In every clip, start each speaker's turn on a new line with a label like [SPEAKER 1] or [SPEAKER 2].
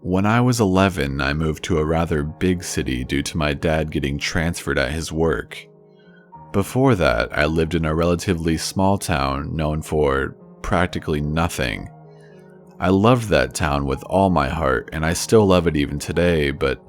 [SPEAKER 1] When I was 11, I moved to a rather big city due to my dad getting transferred at his work. Before that, I lived in a relatively small town known for practically nothing. I loved that town with all my heart, and I still love it even today, but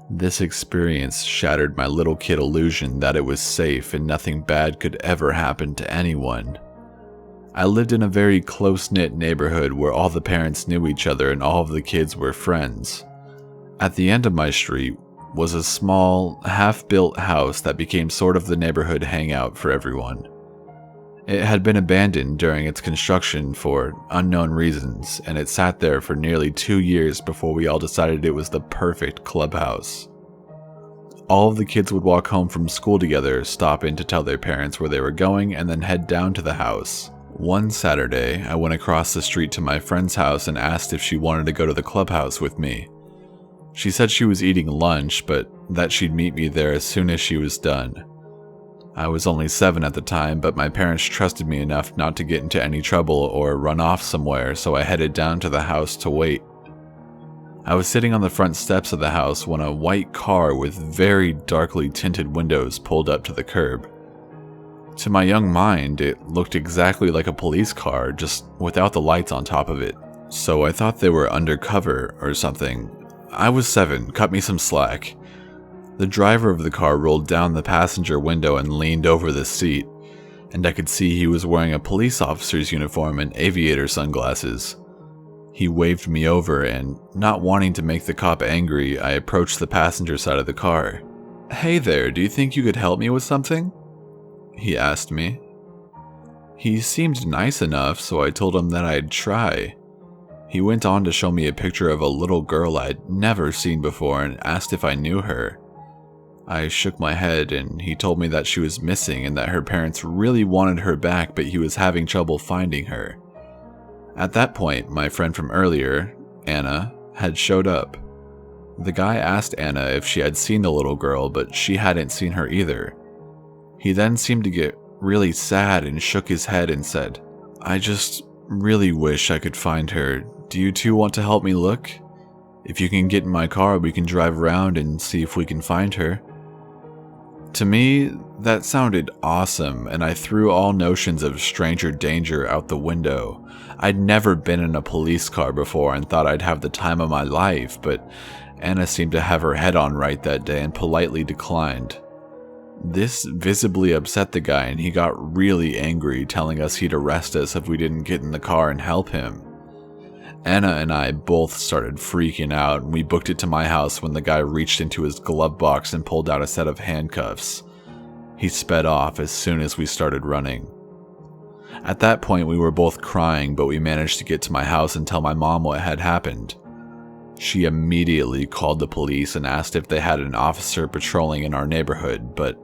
[SPEAKER 1] this experience shattered my little kid illusion that it was safe and nothing bad could ever happen to anyone. I lived in a very close-knit neighborhood where all the parents knew each other and all of the kids were friends. At the end of my street was a small, half-built house that became sort of the neighborhood hangout for everyone. It had been abandoned during its construction for unknown reasons, and it sat there for nearly 2 years before we all decided it was the perfect clubhouse. All of the kids would walk home from school together, stop in to tell their parents where they were going, and then head down to the house. One Saturday, I went across the street to my friend's house and asked if she wanted to go to the clubhouse with me. She said she was eating lunch, but that she'd meet me there as soon as she was done. I was only 7 at the time, but my parents trusted me enough not to get into any trouble or run off somewhere, so I headed down to the house to wait. I was sitting on the front steps of the house when a white car with very darkly tinted windows pulled up to the curb. To my young mind, it looked exactly like a police car, just without the lights on top of it, so I thought they were undercover or something. I was 7, cut me some slack. The driver of the car rolled down the passenger window and leaned over the seat, and I could see he was wearing a police officer's uniform and aviator sunglasses. He waved me over, and not wanting to make the cop angry, I approached the passenger side of the car. "Hey there, do you think you could help me with something?" he asked me. He seemed nice enough, so I told him that I'd try. He went on to show me a picture of a little girl I'd never seen before and asked if I knew her. I shook my head, and he told me that she was missing and that her parents really wanted her back, but he was having trouble finding her. At that point, my friend from earlier, Anna, had showed up. The guy asked Anna if she had seen the little girl, but she hadn't seen her either. He then seemed to get really sad and shook his head and said, "I just really wish I could find her. Do you two want to help me look? If you can get in my car, we can drive around and see if we can find her." To me, that sounded awesome, and I threw all notions of stranger danger out the window. I'd never been in a police car before and thought I'd have the time of my life, but Anna seemed to have her head on right that day and politely declined. This visibly upset the guy, and he got really angry, telling us he'd arrest us if we didn't get in the car and help him. Anna and I both started freaking out, and we booked it to my house when the guy reached into his glove box and pulled out a set of handcuffs. He sped off as soon as we started running. At that point, we were both crying, but we managed to get to my house and tell my mom what had happened. She immediately called the police and asked if they had an officer patrolling in our neighborhood, but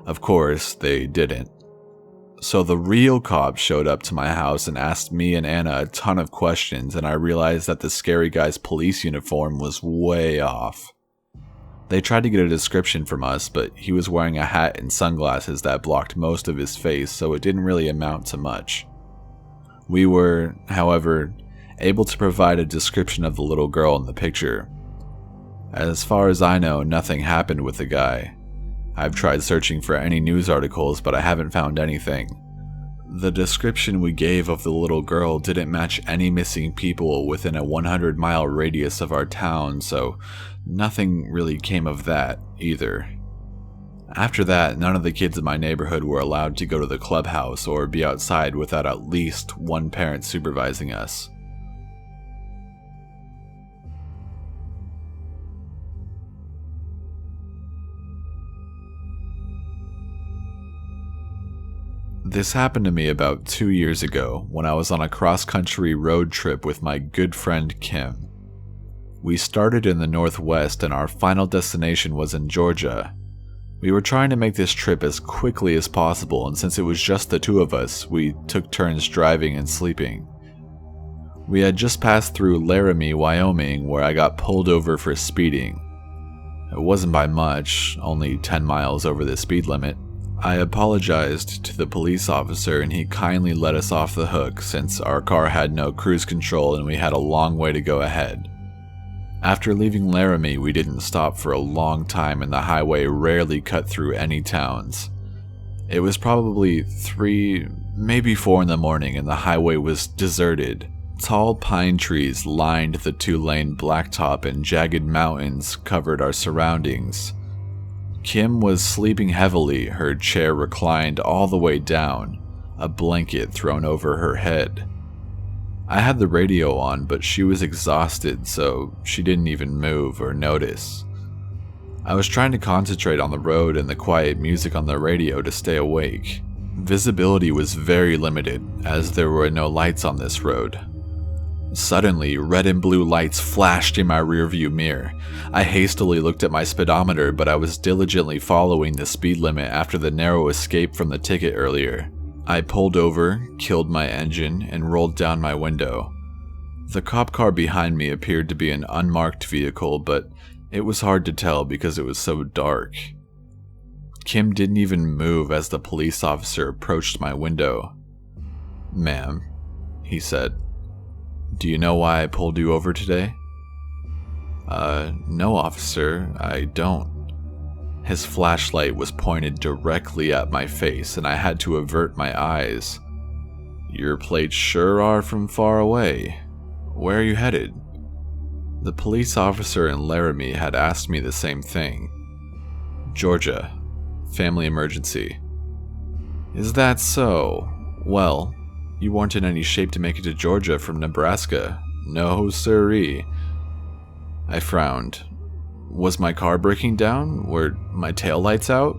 [SPEAKER 1] of course they didn't. So the real cops showed up to my house and asked me and Anna a ton of questions, and I realized that the scary guy's police uniform was way off. They tried to get a description from us, but he was wearing a hat and sunglasses that blocked most of his face, so it didn't really amount to much. We were, however, able to provide a description of the little girl in the picture. As far as I know, nothing happened with the guy. I've tried searching for any news articles, but I haven't found anything. The description we gave of the little girl didn't match any missing people within a 100-mile radius of our town, so nothing really came of that either. After that, none of the kids in my neighborhood were allowed to go to the clubhouse or be outside without at least one parent supervising us. This happened to me about 2 years ago when I was on a cross-country road trip with my good friend Kim. We started in the Northwest and our final destination was in Georgia. We were trying to make this trip as quickly as possible, and since it was just the two of us, we took turns driving and sleeping. We had just passed through Laramie, Wyoming, where I got pulled over for speeding. It wasn't by much, only 10 miles over the speed limit. I apologized to the police officer and he kindly let us off the hook since our car had no cruise control and we had a long way to go ahead. After leaving Laramie, we didn't stop for a long time and the highway rarely cut through any towns. It was probably 3, maybe 4 in the morning and the highway was deserted. Tall pine trees lined the 2-lane blacktop and jagged mountains covered our surroundings. Kim was sleeping heavily, her chair reclined all the way down, a blanket thrown over her head. I had the radio on, but she was exhausted, so she didn't even move or notice. I was trying to concentrate on the road and the quiet music on the radio to stay awake. Visibility was very limited, as there were no lights on this road. Suddenly, red and blue lights flashed in my rearview mirror. I hastily looked at my speedometer, but I was diligently following the speed limit after the narrow escape from the ticket earlier. I pulled over, killed my engine, and rolled down my window. The cop car behind me appeared to be an unmarked vehicle, but it was hard to tell because it was so dark. Kim didn't even move as the police officer approached my window. "Ma'am," he said, "do you know why I pulled you over today?" No, officer, I don't." His flashlight was pointed directly at my face and I had to avert my eyes. "Your plates sure are from far away. Where are you headed?" The police officer in Laramie had asked me the same thing. "Georgia. Family emergency." "Is that so? Well, you weren't in any shape to make it to Georgia from Nebraska. No siree." I frowned. Was my car breaking down? Were my taillights out?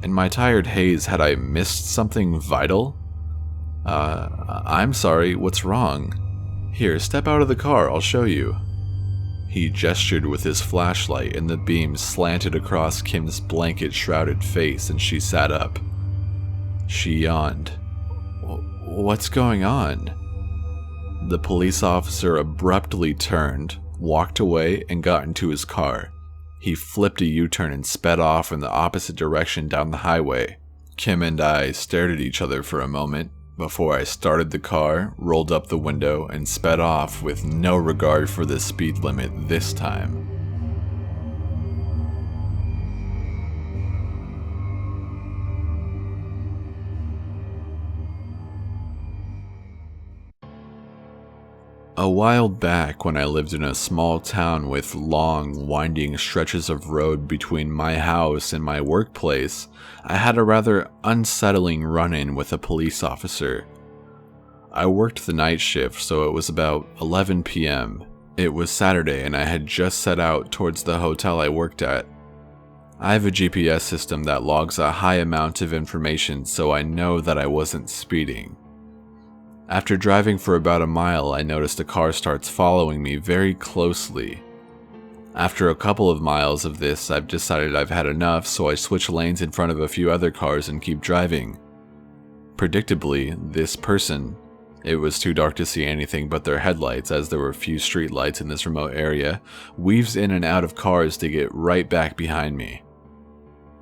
[SPEAKER 1] In my tired haze, had I missed something vital? I'm sorry, what's wrong?" "Here, step out of the car, I'll show you." He gestured with his flashlight and the beam slanted across Kim's blanket-shrouded face and she sat up. She yawned. "What's going on?" The police officer abruptly turned, walked away, and got into his car. He flipped a U-turn and sped off in the opposite direction down the highway. Kim and I stared at each other for a moment before I started the car, rolled up the window, and sped off with no regard for the speed limit this time. A while back, when I lived in a small town with long, winding stretches of road between my house and my workplace, I had a rather unsettling run-in with a police officer. I worked the night shift, so it was about 11 p.m. It was Saturday and I had just set out towards the hotel I worked at. I have a GPS system that logs a high amount of information, so I know that I wasn't speeding. After driving for about a mile, I noticed a car starts following me very closely. After a couple of miles of this, I've decided I've had enough, so I switch lanes in front of a few other cars and keep driving. Predictably, this person, it was too dark to see anything but their headlights as there were few street lights in this remote area, weaves in and out of cars to get right back behind me.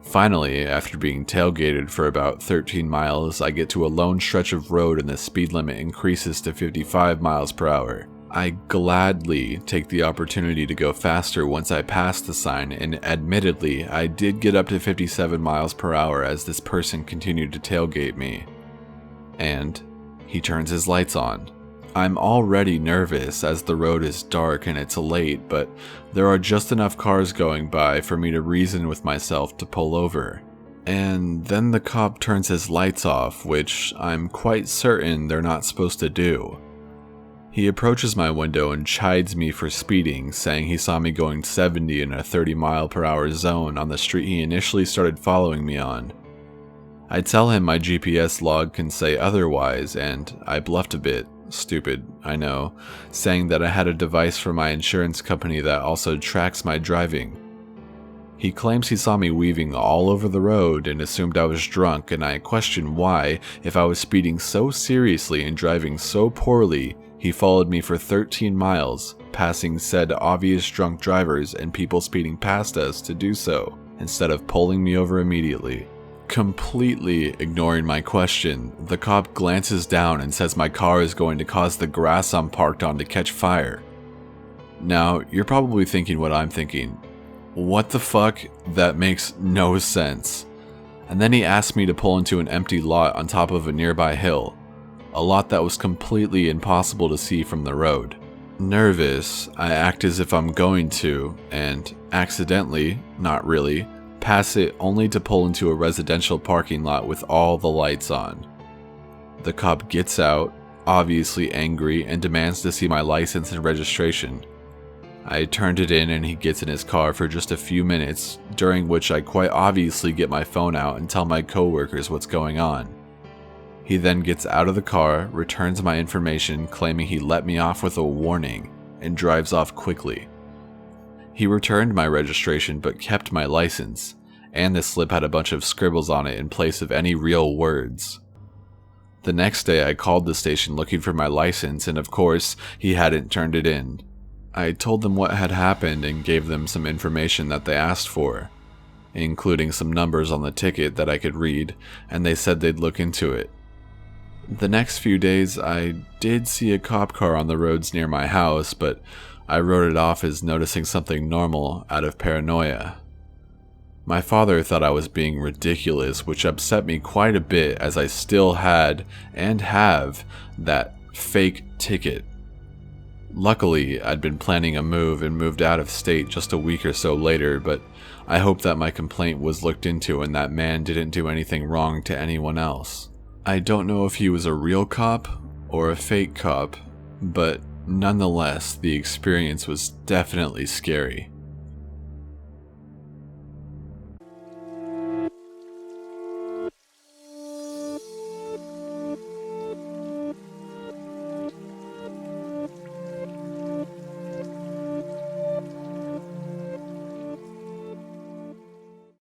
[SPEAKER 1] Finally, after being tailgated for about 13 miles, I get to a lone stretch of road and the speed limit increases to 55 miles per hour. I gladly take the opportunity to go faster once I pass the sign, and admittedly, I did get up to 57 miles per hour as this person continued to tailgate me. And he turns his lights on. I'm already nervous as the road is dark and it's late, but there are just enough cars going by for me to reason with myself to pull over. And then the cop turns his lights off, which I'm quite certain they're not supposed to do. He approaches my window and chides me for speeding, saying he saw me going 70 in a 30-mile-per-hour zone on the street he initially started following me on. I tell him my GPS log can say otherwise, and I bluffed a bit. Stupid, I know, saying that I had a device from my insurance company that also tracks my driving. He claims he saw me weaving all over the road and assumed I was drunk, and I question why, if I was speeding so seriously and driving so poorly, he followed me for 13 miles, passing said obvious drunk drivers and people speeding past us to do so, instead of pulling me over immediately. Completely ignoring my question, the cop glances down and says my car is going to cause the grass I'm parked on to catch fire. Now, you're probably thinking what I'm thinking. What the fuck? That makes no sense. And then he asked me to pull into an empty lot on top of a nearby hill, a lot that was completely impossible to see from the road. Nervous, I act as if I'm going to, and accidentally, not really, pass it only to pull into a residential parking lot with all the lights on. The cop gets out, obviously angry, and demands to see my license and registration. I turned it in and he gets in his car for just a few minutes, during which I quite obviously get my phone out and tell my coworkers what's going on. He then gets out of the car, returns my information claiming he let me off with a warning, and drives off quickly. He returned my registration but kept my license, and the slip had a bunch of scribbles on it in place of any real words. The next day I called the station looking for my license, and of course, he hadn't turned it in. I told them what had happened and gave them some information that they asked for, including some numbers on the ticket that I could read, and they said they'd look into it. The next few days, I did see a cop car on the roads near my house, but I wrote it off as noticing something normal out of paranoia. My father thought I was being ridiculous, which upset me quite a bit as I still had, and have, that fake ticket. Luckily, I'd been planning a move and moved out of state just a week or so later, but I hope that my complaint was looked into and that man didn't do anything wrong to anyone else. I don't know if he was a real cop or a fake cop, but nonetheless, the experience was definitely scary.